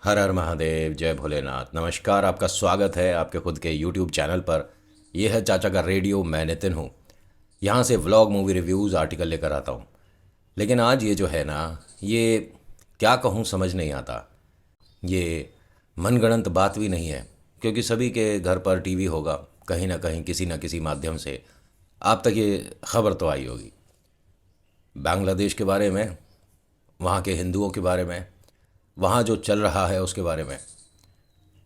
हर हर महादेव, जय भोलेनाथ। नमस्कार, आपका स्वागत है आपके खुद के यूट्यूब चैनल पर। यह है चाचा का रेडियो। मैं नितिन हूँ। यहाँ से व्लॉग, मूवी रिव्यूज़, आर्टिकल लेकर आता हूँ। लेकिन आज ये जो है ना, ये क्या कहूँ समझ नहीं आता। ये मनगढ़ंत बात भी नहीं है, क्योंकि सभी के घर पर टीवी होगा। कहीं ना कहीं किसी न किसी माध्यम से आप तक ये खबर तो आई होगी। बांग्लादेश के बारे में, वहाँ के हिंदुओं के बारे में, वहाँ जो चल रहा है उसके बारे में।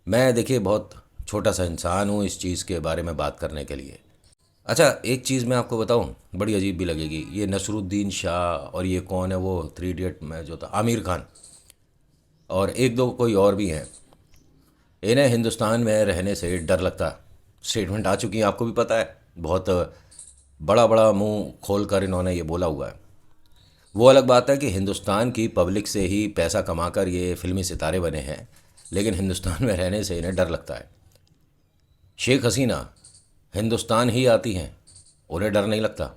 मैं देखिए बहुत छोटा सा इंसान हूँ इस चीज़ के बारे में बात करने के लिए। अच्छा, एक चीज़ मैं आपको बताऊँ, बड़ी अजीब भी लगेगी। ये नसरुद्दीन शाह और ये कौन है, वो थ्री इडियट में जो था, आमिर खान, और एक दो कोई और भी हैं। इन्हें हिंदुस्तान में रहने से डर लगता। स्टेटमेंट आ चुकी है, आपको भी पता है। बहुत बड़ा बड़ा मुंह खोल कर इन्होंने ये बोला हुआ है। वो अलग बात है कि हिंदुस्तान की पब्लिक से ही पैसा कमाकर ये फिल्मी सितारे बने हैं, लेकिन हिंदुस्तान में रहने से इन्हें डर लगता है। शेख हसीना हिंदुस्तान ही आती हैं, उन्हें डर नहीं लगता।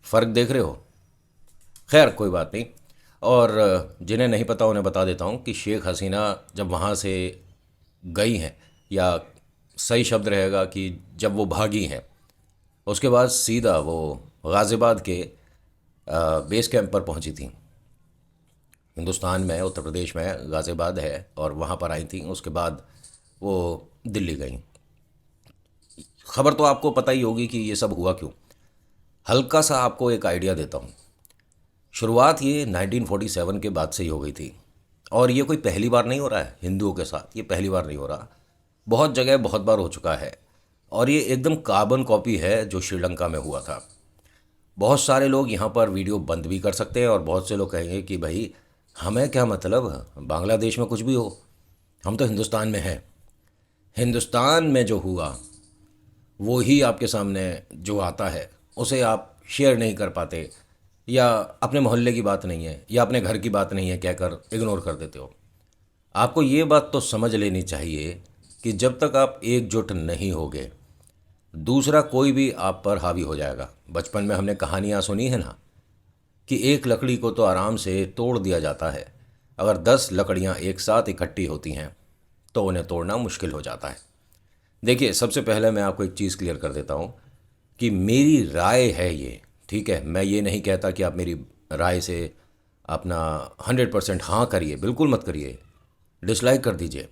फ़र्क देख रहे हो? खैर, कोई बात नहीं। और जिन्हें नहीं पता उन्हें बता देता हूँ कि शेख हसीना जब वहाँ से गई हैं, या सही शब्द रहेगा कि जब वो भागी हैं, उसके बाद सीधा वो गाज़ियाबाद के बेस कैंप पर पहुंची थी। हिंदुस्तान में उत्तर प्रदेश में गाज़ियाबाद है, और वहाँ पर आई थी। उसके बाद वो दिल्ली गई। खबर तो आपको पता ही होगी कि ये सब हुआ क्यों। हल्का सा आपको एक आइडिया देता हूँ। शुरुआत ये 1947 के बाद से ही हो गई थी, और ये कोई पहली बार नहीं हो रहा है हिंदुओं के साथ। ये पहली बार नहीं हो रहा, बहुत जगह बहुत बार हो चुका है। और ये एकदम कार्बन कॉपी है जो श्रीलंका में हुआ था। बहुत सारे लोग यहाँ पर वीडियो बंद भी कर सकते हैं, और बहुत से लोग कहेंगे कि भाई हमें क्या मतलब, बांग्लादेश में कुछ भी हो, हम तो हिंदुस्तान में हैं। हिंदुस्तान में जो हुआ वो ही आपके सामने जो आता है उसे आप शेयर नहीं कर पाते, या अपने मोहल्ले की बात नहीं है या अपने घर की बात नहीं है कहकर इग्नोर कर देते हो। आपको ये बात तो समझ लेनी चाहिए कि जब तक आप एकजुट नहीं होगे, दूसरा कोई भी आप पर हावी हो जाएगा। बचपन में हमने कहानियाँ सुनी है ना, कि एक लकड़ी को तो आराम से तोड़ दिया जाता है, अगर 10 लकड़ियाँ एक साथ इकट्ठी होती हैं तो उन्हें तोड़ना मुश्किल हो जाता है। देखिए, सबसे पहले मैं आपको एक चीज़ क्लियर कर देता हूँ कि मेरी राय है ये, ठीक है। मैं ये नहीं कहता कि आप मेरी राय से अपना 100% हाँ करिए, बिल्कुल मत करिए, डिसलाइक कर दीजिए।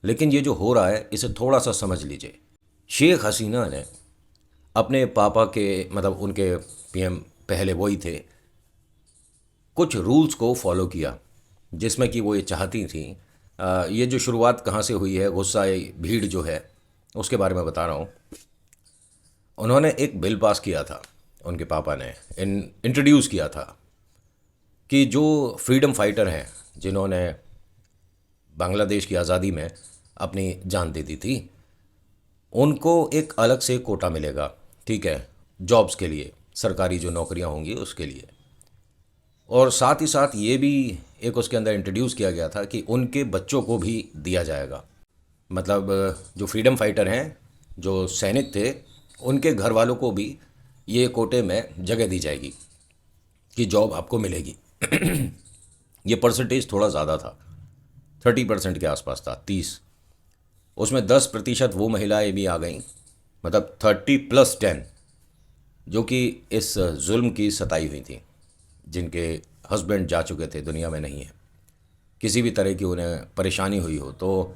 लेकिन ये जो हो रहा है इसे थोड़ा सा समझ लीजिए। शेख हसीना ने अपने पापा के, मतलब उनके पीएम पहले वही थे, कुछ रूल्स को फॉलो किया, जिसमें कि वो ये चाहती थी। ये जो शुरुआत कहाँ से हुई है, गुस्सा भीड़ जो है उसके बारे में बता रहा हूँ। उन्होंने एक बिल पास किया था, उनके पापा ने इंट्रोड्यूस किया था, कि जो फ्रीडम फाइटर हैं, जिन्होंने बांग्लादेश की आज़ादी में अपनी जान दे दी थी, उनको एक अलग से कोटा मिलेगा, ठीक है, जॉब्स के लिए, सरकारी जो नौकरियां होंगी उसके लिए। और साथ ही साथ ये भी एक उसके अंदर इंट्रोड्यूस किया गया था कि उनके बच्चों को भी दिया जाएगा। मतलब जो फ्रीडम फाइटर हैं, जो सैनिक थे, उनके घर वालों को भी ये कोटे में जगह दी जाएगी कि जॉब आपको मिलेगी। ये परसेंटेज थोड़ा ज़्यादा था, 30% के आसपास था, 30। उसमें 10% वो महिलाएं भी आ गईं, मतलब 30+10, जो कि इस जुल्म की सताई हुई थी, जिनके हस्बैंड जा चुके थे, दुनिया में नहीं है, किसी भी तरह की उन्हें परेशानी हुई हो। तो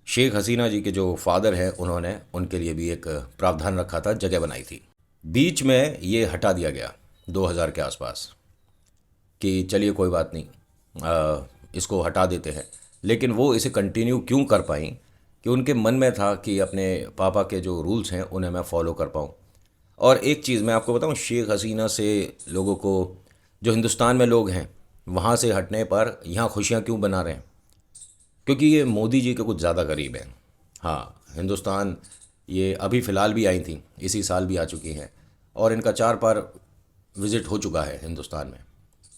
शेख हसीना जी के जो फादर हैं, उन्होंने उनके लिए भी एक प्रावधान रखा था, जगह बनाई थी। बीच में ये हटा दिया गया 2000 के आसपास, कि चलिए कोई बात नहीं, इसको हटा देते हैं। लेकिन वो इसे कंटिन्यू क्यों कर पाई, कि उनके मन में था कि अपने पापा के जो रूल्स हैं उन्हें मैं फॉलो कर पाऊँ। और एक चीज़ मैं आपको बताऊँ, शेख हसीना से लोगों को, जो हिंदुस्तान में लोग हैं, वहाँ से हटने पर यहाँ खुशियाँ क्यों बना रहे हैं? क्योंकि ये मोदी जी के कुछ ज़्यादा करीब हैं। हाँ, हिंदुस्तान ये अभी फ़िलहाल भी आई थी, इसी साल भी आ चुकी हैं, और इनका 4 बार विज़िट हो चुका है हिंदुस्तान में।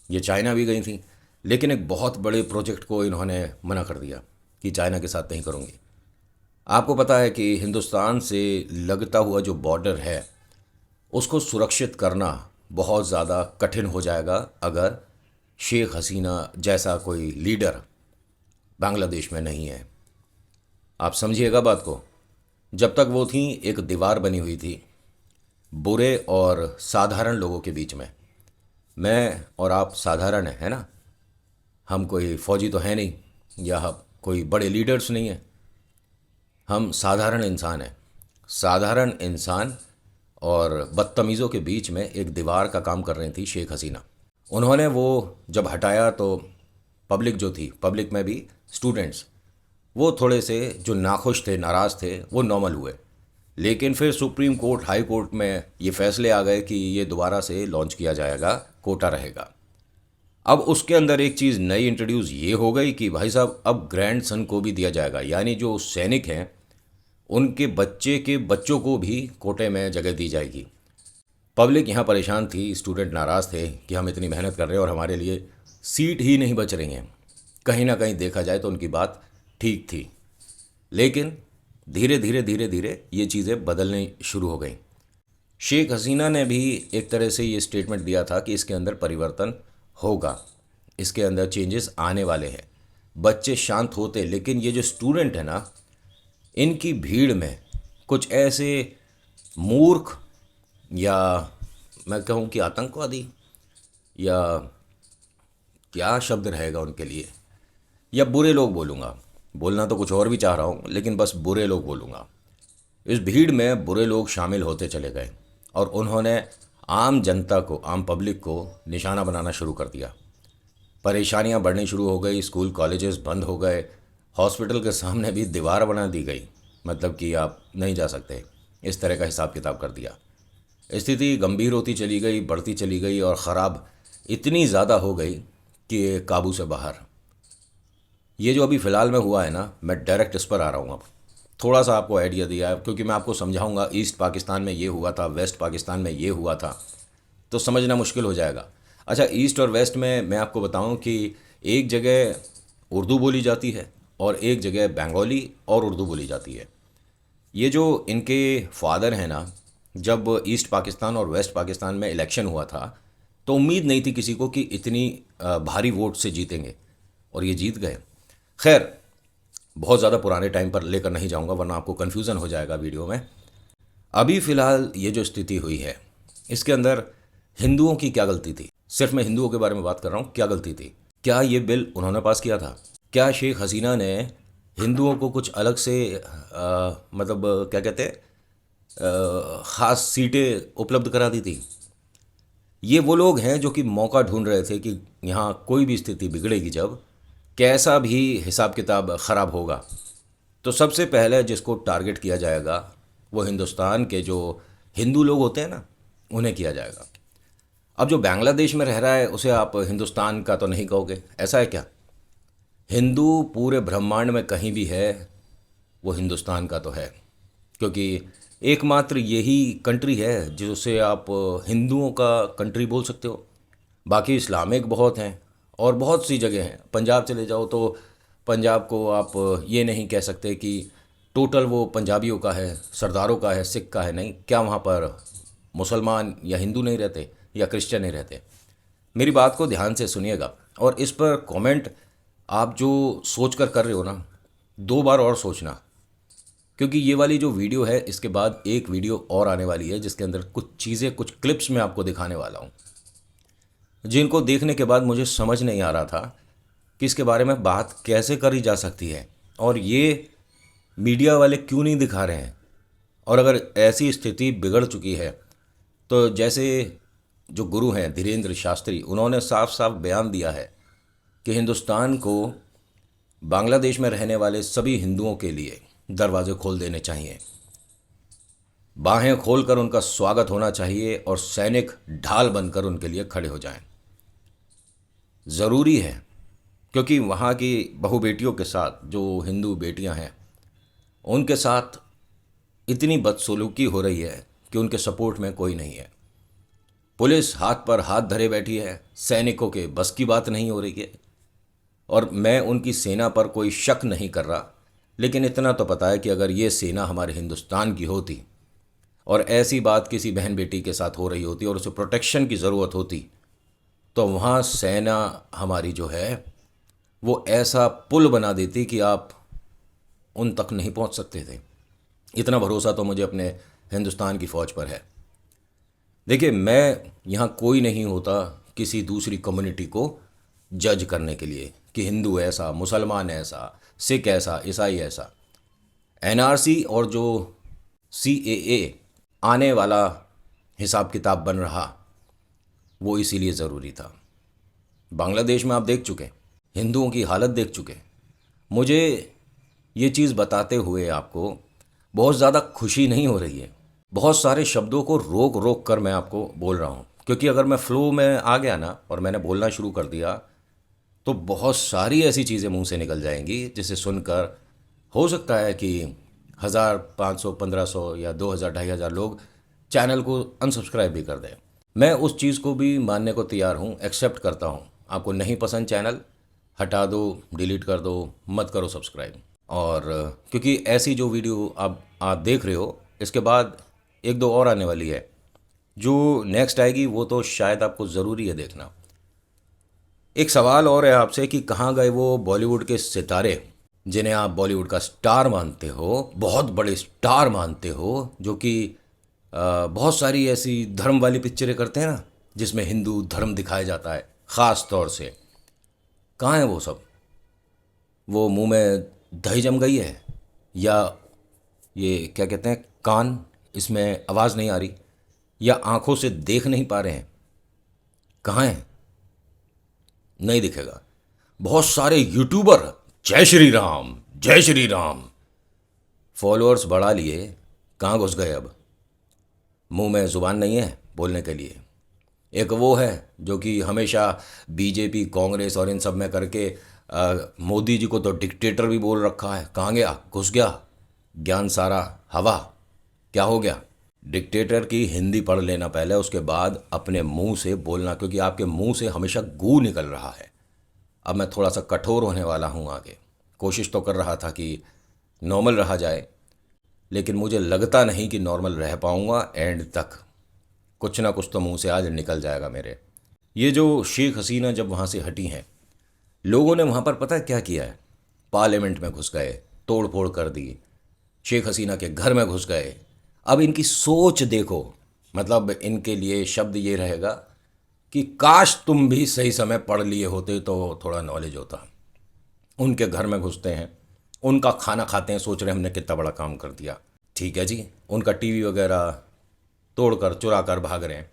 ये चाइना भी गई थी, लेकिन एक बहुत बड़े प्रोजेक्ट को इन्होंने मना कर दिया कि चाइना के साथ नहीं करूँगी। आपको पता है कि हिंदुस्तान से लगता हुआ जो बॉर्डर है, उसको सुरक्षित करना बहुत ज़्यादा कठिन हो जाएगा अगर शेख हसीना जैसा कोई लीडर बांग्लादेश में नहीं है। आप समझिएगा बात को। जब तक वो थी एक दीवार बनी हुई थी बुरे और साधारण लोगों के बीच में। मैं और आप साधारण हैं, है ना। हम कोई फौजी तो हैं नहीं, या हम कोई बड़े लीडर्स नहीं हैं। हम साधारण इंसान हैं। साधारण इंसान और बदतमीज़ों के बीच में एक दीवार का काम कर रही थी शेख हसीना। उन्होंने वो जब हटाया तो पब्लिक जो थी, पब्लिक में भी स्टूडेंट्स, वो थोड़े से जो नाखुश थे, नाराज़ थे, वो नॉर्मल हुए। लेकिन फिर सुप्रीम कोर्ट, हाई कोर्ट में ये फैसले आ गए कि ये दोबारा से लॉन्च किया जाएगा, कोटा रहेगा। अब उसके अंदर एक चीज़ नई इंट्रोड्यूस ये हो गई कि भाई साहब अब ग्रैंड सन को भी दिया जाएगा, यानी जो सैनिक हैं उनके बच्चे के बच्चों को भी कोटे में जगह दी जाएगी। पब्लिक यहाँ परेशान थी, स्टूडेंट नाराज़ थे कि हम इतनी मेहनत कर रहे हैं और हमारे लिए सीट ही नहीं बच रही हैं। कहीं ना कहीं देखा जाए तो उनकी बात ठीक थी, लेकिन धीरे धीरे धीरे धीरे ये चीज़ें बदलने शुरू हो गई। शेख हसीना ने भी एक तरह से ये स्टेटमेंट दिया था कि इसके अंदर परिवर्तन होगा, इसके अंदर चेंजेस आने वाले हैं। बच्चे शांत होते, लेकिन ये जो स्टूडेंट है ना, इनकी भीड़ में कुछ ऐसे मूर्ख, या मैं कहूँ कि आतंकवादी, या क्या शब्द रहेगा उनके लिए, या बुरे लोग बोलूँगा। बोलना तो कुछ और भी चाह रहा हूँ, लेकिन बस बुरे लोग बोलूँगा। इस भीड़ में बुरे लोग शामिल होते चले गए और उन्होंने आम जनता को, आम पब्लिक को निशाना बनाना शुरू कर दिया। परेशानियां बढ़नी शुरू हो गई, स्कूल कॉलेजेस बंद हो गए, हॉस्पिटल के सामने भी दीवार बना दी गई, मतलब कि आप नहीं जा सकते, इस तरह का हिसाब किताब कर दिया। स्थिति गंभीर होती चली गई, बढ़ती चली गई और ख़राब इतनी ज़्यादा हो गई कि काबू से बाहर। ये जो अभी फ़िलहाल में हुआ है ना, मैं डायरेक्ट इस पर आ रहा हूँ। अब थोड़ा सा आपको आइडिया दिया है, क्योंकि मैं आपको समझाऊंगा ईस्ट पाकिस्तान में ये हुआ था, वेस्ट पाकिस्तान में ये हुआ था, तो समझना मुश्किल हो जाएगा। अच्छा, ईस्ट और वेस्ट में मैं आपको बताऊं कि एक जगह उर्दू बोली जाती है और एक जगह बंगाली और उर्दू बोली जाती है। ये जो इनके फादर हैं ना, जब ईस्ट पाकिस्तान और वेस्ट पाकिस्तान में इलेक्शन हुआ था तो उम्मीद नहीं थी किसी को कि इतनी भारी वोट से जीतेंगे, और ये जीत गए। खैर, बहुत ज़्यादा पुराने टाइम पर लेकर नहीं जाऊंगा, वरना आपको कन्फ्यूज़न हो जाएगा वीडियो में। अभी फ़िलहाल ये जो स्थिति हुई है, इसके अंदर हिंदुओं की क्या गलती थी? सिर्फ मैं हिंदुओं के बारे में बात कर रहा हूँ। क्या गलती थी? क्या ये बिल उन्होंने पास किया था? क्या शेख हसीना ने हिंदुओं को कुछ अलग से मतलब क्या कहते हैं, ख़ास सीटें उपलब्ध करा दी थी? ये वो लोग हैं जो कि मौका ढूंढ रहे थे कि यहाँ कोई भी स्थिति बिगड़ेगी, जब कैसा भी हिसाब किताब ख़राब होगा, तो सबसे पहले जिसको टारगेट किया जाएगा वो हिंदुस्तान के जो हिंदू लोग होते हैं ना, उन्हें किया जाएगा। अब जो बांग्लादेश में रह रहा है उसे आप हिंदुस्तान का तो नहीं कहोगे, ऐसा है क्या? हिंदू पूरे ब्रह्मांड में कहीं भी है, वो हिंदुस्तान का तो है, क्योंकि एकमात्र यही कंट्री है जिसे आप हिंदुओं का कंट्री बोल सकते हो। बाकी इस्लामिक बहुत हैं और बहुत सी जगह हैं। पंजाब चले जाओ तो पंजाब को आप ये नहीं कह सकते कि टोटल वो पंजाबियों का है, सरदारों का है, सिख का है। नहीं, क्या वहाँ पर मुसलमान या हिंदू नहीं रहते या क्रिश्चियन नहीं रहते? मेरी बात को ध्यान से सुनिएगा और इस पर कमेंट आप जो सोच कर रहे हो ना, 2 बार और सोचना, क्योंकि ये वाली जो वीडियो है, इसके बाद एक वीडियो और आने वाली है जिसके अंदर कुछ चीज़ें, कुछ क्लिप्स मैं आपको दिखाने वाला हूँ, जिनको देखने के बाद मुझे समझ नहीं आ रहा था कि इसके बारे में बात कैसे करी जा सकती है और ये मीडिया वाले क्यों नहीं दिखा रहे हैं। और अगर ऐसी स्थिति बिगड़ चुकी है तो जैसे जो गुरु हैं धीरेन्द्र शास्त्री, उन्होंने साफ साफ बयान दिया है कि हिंदुस्तान को बांग्लादेश में रहने वाले सभी हिंदुओं के लिए दरवाजे खोल देने चाहिए, बाहें खोलकर उनका स्वागत होना चाहिए और सैनिक ढाल बनकर उनके लिए खड़े हो जाएं। ज़रूरी है, क्योंकि वहाँ की बहू बेटियों के साथ, जो हिंदू बेटियाँ हैं, उनके साथ इतनी बदसलूकी हो रही है कि उनके सपोर्ट में कोई नहीं है। पुलिस हाथ पर हाथ धरे बैठी है, सैनिकों के बस की बात नहीं हो रही है। और मैं उनकी सेना पर कोई शक नहीं कर रहा, लेकिन इतना तो पता है कि अगर ये सेना हमारे हिंदुस्तान की होती और ऐसी बात किसी बहन बेटी के साथ हो रही होती और उसे प्रोटेक्शन की ज़रूरत होती, तो वहाँ सेना हमारी जो है वो ऐसा पुल बना देती कि आप उन तक नहीं पहुंच सकते थे। इतना भरोसा तो मुझे अपने हिंदुस्तान की फ़ौज पर है। देखिए, मैं यहाँ कोई नहीं होता किसी दूसरी कम्युनिटी को जज करने के लिए कि हिंदू ऐसा, मुसलमान ऐसा, सिख ऐसा, ईसाई ऐसा। एनआरसी और जो सीएए आने वाला हिसाब किताब बन रहा, वो इसीलिए ज़रूरी था। बांग्लादेश में आप देख चुके, हिंदुओं की हालत देख चुके। मुझे ये चीज़ बताते हुए आपको बहुत ज़्यादा खुशी नहीं हो रही है। बहुत सारे शब्दों को रोक रोक कर मैं आपको बोल रहा हूँ, क्योंकि अगर मैं फ्लो में आ गया ना और मैंने बोलना शुरू कर दिया तो बहुत सारी ऐसी चीज़ें मुंह से निकल जाएंगी जिसे सुनकर हो सकता है कि 1,500, 1,500 या 2,000, 2,500 लोग चैनल को अनसब्सक्राइब भी कर दें। मैं उस चीज़ को भी मानने को तैयार हूँ, एक्सेप्ट करता हूँ। आपको नहीं पसंद चैनल, हटा दो, डिलीट कर दो, मत करो सब्सक्राइब। और क्योंकि ऐसी जो वीडियो आप देख रहे हो, इसके बाद एक दो और आने वाली है। जो नेक्स्ट आएगी वो तो शायद आपको ज़रूरी है देखना। एक सवाल और है आपसे कि कहाँ गए वो बॉलीवुड के सितारे जिन्हें आप बॉलीवुड का स्टार मानते हो, बहुत बड़े स्टार मानते हो, जो कि बहुत सारी ऐसी धर्म वाली पिक्चरें करते हैं ना जिसमें हिंदू धर्म दिखाया जाता है ख़ास तौर से। कहाँ है वो सब? वो मुंह में दही जम गई है, या ये क्या कहते हैं, कान इसमें आवाज़ नहीं आ रही, या आंखों से देख नहीं पा रहे हैं? कहाँ हैं? नहीं दिखेगा। बहुत सारे यूट्यूबर जय श्री राम, जय श्री राम, फॉलोअर्स बढ़ा लिए, कहाँ घुस गए अब? मुंह में ज़ुबान नहीं है बोलने के लिए। एक वो है जो कि हमेशा बीजेपी, कांग्रेस और इन सब में करके मोदी जी को तो डिक्टेटर भी बोल रखा है। कहाँ गया? घुस गया। ज्ञान सारा हवा। क्या हो गया? डिक्टेटर की हिंदी पढ़ लेना पहले, उसके बाद अपने मुंह से बोलना, क्योंकि आपके मुंह से हमेशा गू निकल रहा है। अब मैं थोड़ा सा कठोर होने वाला हूँ आगे। कोशिश तो कर रहा था कि नॉर्मल रहा जाए, लेकिन मुझे लगता नहीं कि नॉर्मल रह पाऊँगा एंड तक। कुछ ना कुछ तो मुंह से आज निकल जाएगा मेरे। ये जो शेख हसीना जब वहाँ से हटी हैं, लोगों ने वहाँ पर पता है क्या किया है? पार्लियामेंट में घुस गए, तोड़ फोड़ कर दी, शेख हसीना के घर में घुस गए। अब इनकी सोच देखो, मतलब इनके लिए शब्द ये रहेगा कि काश तुम भी सही समय पढ़ लिए होते तो थोड़ा नॉलेज होता। उनके घर में घुसते हैं, उनका खाना खाते हैं, सोच रहे हैं हमने कितना बड़ा काम कर दिया। ठीक है जी, उनका टीवी वगैरह तोड़कर चुरा कर भाग रहे हैं।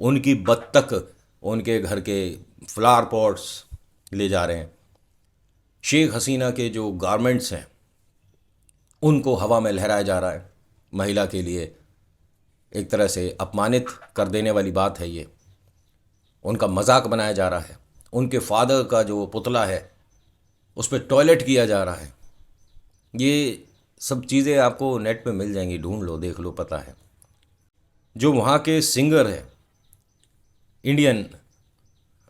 उनकी बत्तख, उनके घर के फ्लावर पॉट्स ले जा रहे हैं। शेख हसीना के जो गारमेंट्स हैं उनको हवा में लहराया जा रहा है। महिला के लिए एक तरह से अपमानित कर देने वाली बात है ये। उनका मजाक बनाया जा रहा है। उनके फादर का जो पुतला है उस पर टॉयलेट किया जा रहा है। ये सब चीज़ें आपको नेट पे मिल जाएंगी, ढूंढ लो, देख लो, पता है। जो वहाँ के सिंगर हैं इंडियन,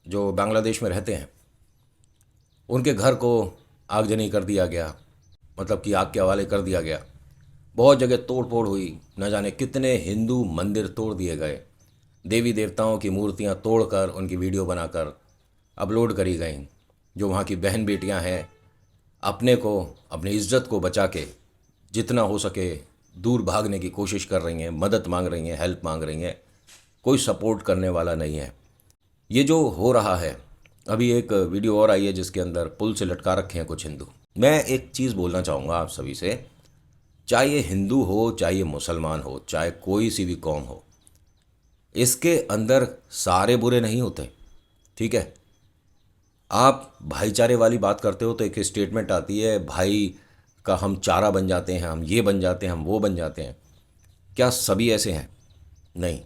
जो बांग्लादेश में रहते हैं, उनके घर को आगजनी कर दिया गया, मतलब कि आग के हवाले कर दिया गया। बहुत जगह तोड़ फोड़ हुई, न जाने कितने हिंदू मंदिर तोड़ दिए गए। देवी देवताओं की मूर्तियां तोड़कर उनकी वीडियो बनाकर अपलोड करी गई। जो वहाँ की बहन बेटियां हैं, अपने को, अपनी इज्जत को बचा के जितना हो सके दूर भागने की कोशिश कर रही हैं, मदद मांग रही हैं, हेल्प मांग रही हैं। कोई सपोर्ट करने वाला नहीं है। ये जो हो रहा है, अभी एक वीडियो और आई है जिसके अंदर पुल से लटका रखे हैं कुछ हिंदू। मैं एक चीज़ बोलना चाहूँगा आप सभी से, चाहे ये हिंदू हो, चाहे ये मुसलमान हो, चाहे कोई सी भी कौम हो, इसके अंदर सारे बुरे नहीं होते, ठीक है? आप भाईचारे वाली बात करते हो तो एक स्टेटमेंट आती है, भाई का हम चारा बन जाते हैं, हम ये बन जाते हैं, हम वो बन जाते हैं। क्या सभी ऐसे हैं? नहीं।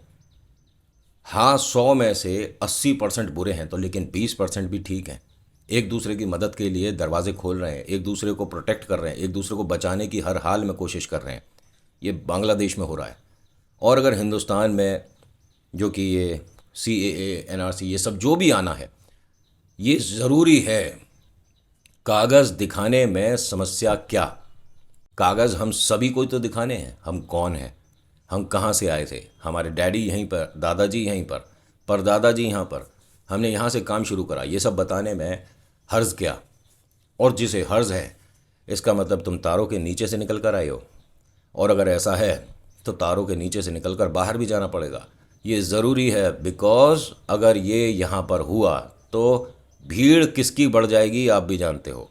हाँ, 100 में से 80% बुरे हैं तो, लेकिन 20% भी ठीक हैं। एक दूसरे की मदद के लिए दरवाजे खोल रहे हैं, एक दूसरे को प्रोटेक्ट कर रहे हैं, एक दूसरे को बचाने की हर हाल में कोशिश कर रहे हैं। ये बांग्लादेश में हो रहा है। और अगर हिंदुस्तान में जो कि ये सीएए, एनआरसी, ये सब जो भी आना है, ये ज़रूरी है। कागज़ दिखाने में समस्या क्या? कागज़ हम सभी को तो दिखाने हैं, हम कौन हैं, हम कहाँ से आए थे। हमारे डैडी यहीं पर, दादाजी यहीं पर, परदादा जी यहाँ पर, हमने यहाँ से काम शुरू करा। ये सब बताने में हर्ज क्या? और जिसे हर्ज है, इसका मतलब तुम तारों के नीचे से निकल कर आए हो। और अगर ऐसा है तो तारों के नीचे से निकल कर बाहर भी जाना पड़ेगा। ये ज़रूरी है, बिकॉज अगर ये यहाँ पर हुआ तो भीड़ किसकी बढ़ जाएगी आप भी जानते हो।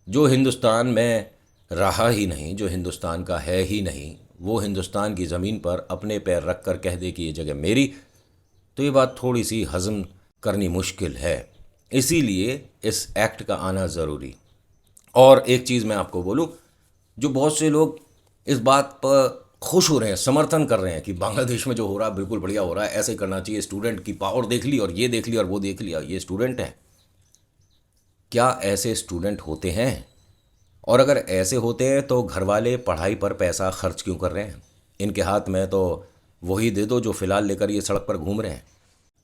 जो हिंदुस्तान में रहा ही नहीं, जो हिंदुस्तान का है ही नहीं, वो हिंदुस्तान की ज़मीन पर अपने पैर रख कर कह दे कि ये जगह मेरी, तो ये बात थोड़ी सी हज़म करनी मुश्किल है। इसीलिए इस एक्ट का आना ज़रूरी। और एक चीज़ मैं आपको बोलूं, जो बहुत से लोग इस बात पर खुश हो रहे हैं, समर्थन कर रहे हैं कि बांग्लादेश में जो हो रहा है बिल्कुल बढ़िया हो रहा है, ऐसे ही करना चाहिए, स्टूडेंट की पावर देख ली और ये देख लिया और वो देख लिया, ये स्टूडेंट है। क्या ऐसे स्टूडेंट होते हैं? और अगर ऐसे होते हैं तो घर वाले पढ़ाई पर पैसा खर्च क्यों कर रहे हैं? इनके हाथ में तो वही दे दो जो फ़िलहाल लेकर ये सड़क पर घूम रहे हैं,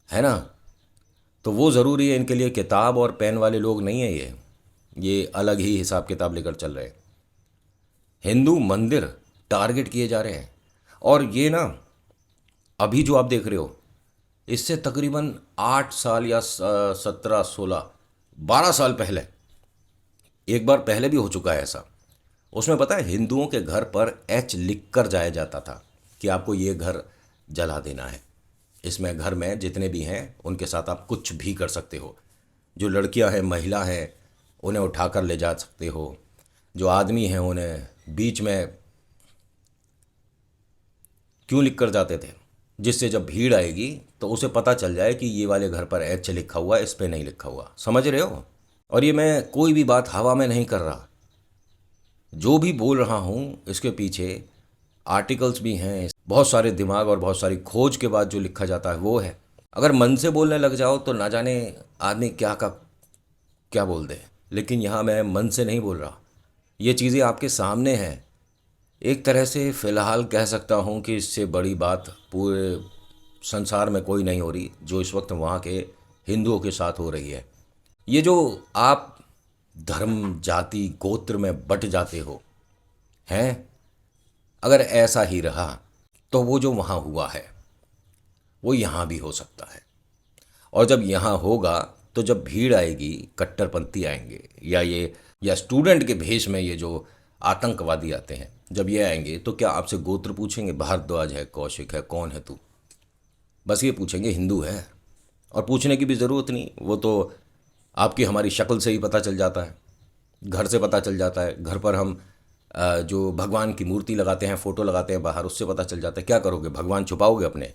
है ना? तो वो ज़रूरी है इनके लिए, किताब और पेन वाले लोग नहीं है ये अलग ही हिसाब किताब लेकर चल रहे हैं। हिंदू मंदिर टारगेट किए जा रहे हैं। और ये ना, अभी जो आप देख रहे हो, इससे तकरीबन 8 साल या 17 16 12 साल पहले एक बार पहले भी हो चुका है ऐसा। उसमें पता है, हिंदुओं के घर पर एच लिख कर जाया जाता था कि आपको ये घर जला देना है, इसमें घर में जितने भी हैं उनके साथ आप कुछ भी कर सकते हो। जो लड़कियां हैं, महिला हैं, उन्हें उठाकर ले जा सकते हो। जो आदमी हैं उन्हें बीच में क्यों लिख कर जाते थे? जिससे जब भीड़ आएगी तो उसे पता चल जाए कि ये वाले घर पर एच लिखा हुआ है, इस पे नहीं लिखा हुआ। समझ रहे हो? और ये मैं कोई भी बात हवा में नहीं कर रहा, जो भी बोल रहा हूँ इसके पीछे आर्टिकल्स भी हैं, बहुत सारे दिमाग और बहुत सारी खोज के बाद जो लिखा जाता है वो है। अगर मन से बोलने लग जाओ तो ना जाने आदमी क्या का क्या बोल दे। लेकिन यहाँ मैं मन से नहीं बोल रहा, ये चीज़ें आपके सामने हैं। एक तरह से फ़िलहाल कह सकता हूँ कि इससे बड़ी बात पूरे संसार में कोई नहीं हो रही जो इस वक्त वहाँ के हिंदुओं के साथ हो रही है। ये जो आप धर्म, जाति, गोत्र में बट जाते हो हैं, अगर ऐसा ही रहा तो वो जो वहाँ हुआ है वो यहाँ भी हो सकता है। और जब यहाँ होगा तो जब भीड़ आएगी, कट्टरपंथी आएंगे, या स्टूडेंट के भेष में ये जो आतंकवादी आते हैं, जब ये आएंगे तो क्या आपसे गोत्र पूछेंगे? भारद्वाज है, कौशिक है, कौन है तू? बस ये पूछेंगे हिंदू है। और पूछने की भी ज़रूरत नहीं, वो तो आपकी हमारी शक्ल से ही पता चल जाता है, घर से पता चल जाता है। घर पर हम जो भगवान की मूर्ति लगाते हैं, फ़ोटो लगाते हैं बाहर, उससे पता चल जाता है। क्या करोगे? भगवान छुपाओगे?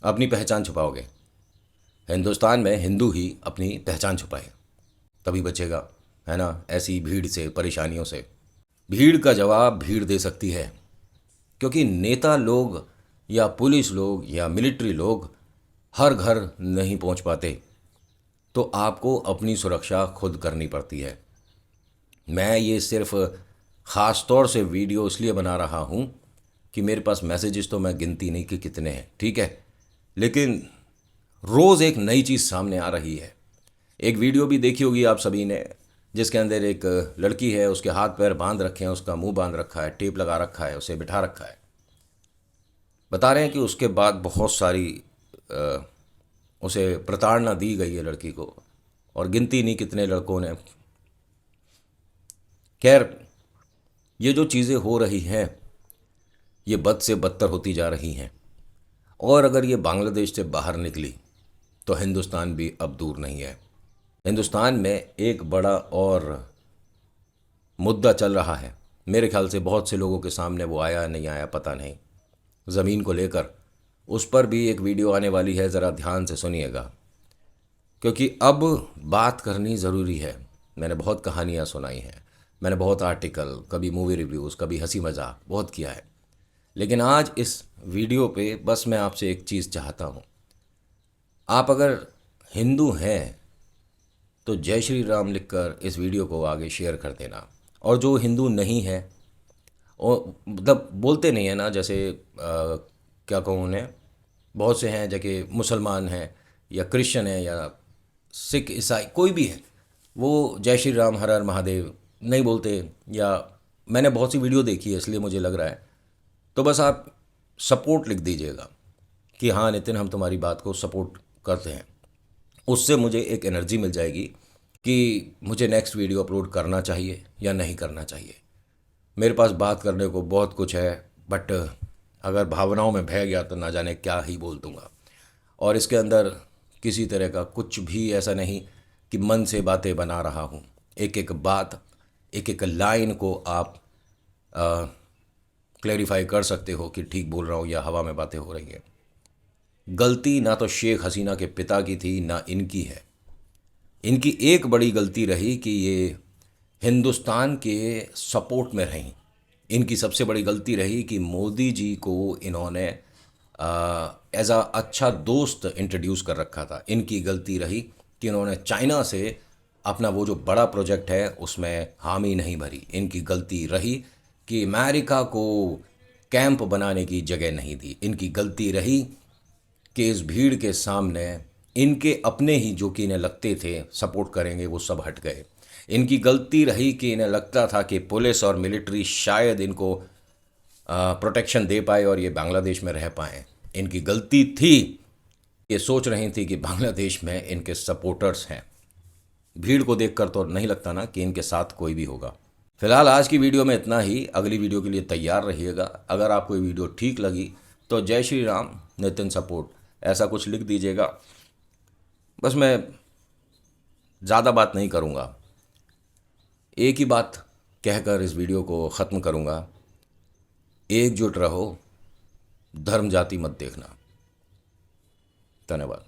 अपनी पहचान छुपाओगे? हिंदुस्तान में हिंदू ही अपनी पहचान छुपाए तभी बचेगा, है ना, ऐसी भीड़ से, परेशानियों से। भीड़ का जवाब भीड़ दे सकती है, क्योंकि नेता लोग या पुलिस लोग या मिलिट्री लोग हर घर नहीं पहुंच पाते, तो आपको अपनी सुरक्षा खुद करनी पड़ती है। मैं ये सिर्फ ख़ास तौर से वीडियो इसलिए बना रहा हूँ कि मेरे पास मैसेजेस तो मैं गिनती नहीं कि कितने हैं, ठीक है, लेकिन रोज़ एक नई चीज़ सामने आ रही है। एक वीडियो भी देखी होगी आप सभी ने, जिसके अंदर एक लड़की है, उसके हाथ पैर बांध रखे हैं, उसका मुंह बांध रखा है, टेप लगा रखा है, उसे बिठा रखा है। बता रहे हैं कि उसके बाद बहुत सारी उसे प्रताड़ना दी गई है लड़की को, और गिनती नहीं कितने लड़कों ने। खैर, ये जो चीज़ें हो रही हैं ये बद से बदतर होती जा रही हैं। और अगर ये बांग्लादेश से बाहर निकली तो हिंदुस्तान भी अब दूर नहीं है। हिंदुस्तान में एक बड़ा और मुद्दा चल रहा है, मेरे ख्याल से बहुत से लोगों के सामने वो आया नहीं आया पता नहीं, ज़मीन को लेकर। उस पर भी एक वीडियो आने वाली है, ज़रा ध्यान से सुनिएगा, क्योंकि अब बात करनी ज़रूरी है। मैंने बहुत कहानियाँ सुनाई हैं, मैंने बहुत आर्टिकल, कभी मूवी रिव्यूज़, कभी हंसी मजाक बहुत किया है, लेकिन आज इस वीडियो पे बस मैं आपसे एक चीज़ चाहता हूँ। आप अगर हिंदू हैं तो जय श्री राम लिखकर इस वीडियो को आगे शेयर कर देना। और जो हिंदू नहीं है, और मतलब बोलते नहीं है ना, जैसे क्या कहूँ उन्हें, बहुत से हैं जैसे मुसलमान हैं या क्रिश्चियन हैं या सिख, ईसाई, कोई भी है, वो जय श्री राम, हर हर महादेव नहीं बोलते। या मैंने बहुत सी वीडियो देखी है इसलिए मुझे लग रहा है, तो बस आप सपोर्ट लिख दीजिएगा कि हाँ नितिन, हम तुम्हारी बात को सपोर्ट करते हैं। उससे मुझे एक एनर्जी मिल जाएगी कि मुझे नेक्स्ट वीडियो अपलोड करना चाहिए या नहीं करना चाहिए। मेरे पास बात करने को बहुत कुछ है, बट अगर भावनाओं में बह गया तो ना जाने क्या ही बोल दूँगा। और इसके अंदर किसी तरह का कुछ भी ऐसा नहीं कि मन से बातें बना रहा हूँ। एक एक बात, एक एक लाइन को आप क्लैरिफाई कर सकते हो कि ठीक बोल रहा हूँ या हवा में बातें हो रही हैं। गलती ना तो शेख हसीना के पिता की थी ना इनकी है। इनकी एक बड़ी गलती रही कि ये हिंदुस्तान के सपोर्ट में रहीं। इनकी सबसे बड़ी गलती रही कि मोदी जी को इन्होंने एज अ अच्छा दोस्त इंट्रोड्यूस कर रखा था। इनकी गलती रही कि इन्होंने चाइना से अपना वो जो बड़ा प्रोजेक्ट है उसमें हामी नहीं भरी। इनकी गलती रही कि अमेरिका को कैंप बनाने की जगह नहीं दी। इनकी गलती रही कि इस भीड़ के सामने इनके अपने ही जो कि इन्हें लगते थे सपोर्ट करेंगे वो सब हट गए। इनकी गलती रही कि इन्हें लगता था कि पुलिस और मिलिट्री शायद इनको प्रोटेक्शन दे पाए और ये बांग्लादेश में रह पाएँ। इनकी गलती थी, ये सोच रही थी कि बांग्लादेश में इनके सपोर्टर्स हैं। भीड़ को देखकर तो नहीं लगता ना कि इनके साथ कोई भी होगा। फिलहाल आज की वीडियो में इतना ही। अगली वीडियो के लिए तैयार रहिएगा। अगर आपको ये वीडियो ठीक लगी तो जय श्री राम नितिन सपोर्ट ऐसा कुछ लिख दीजिएगा। बस मैं ज़्यादा बात नहीं करूँगा, एक ही बात कहकर इस वीडियो को ख़त्म करूँगा। एकजुट रहो, धर्म जाति मत देखना। धन्यवाद।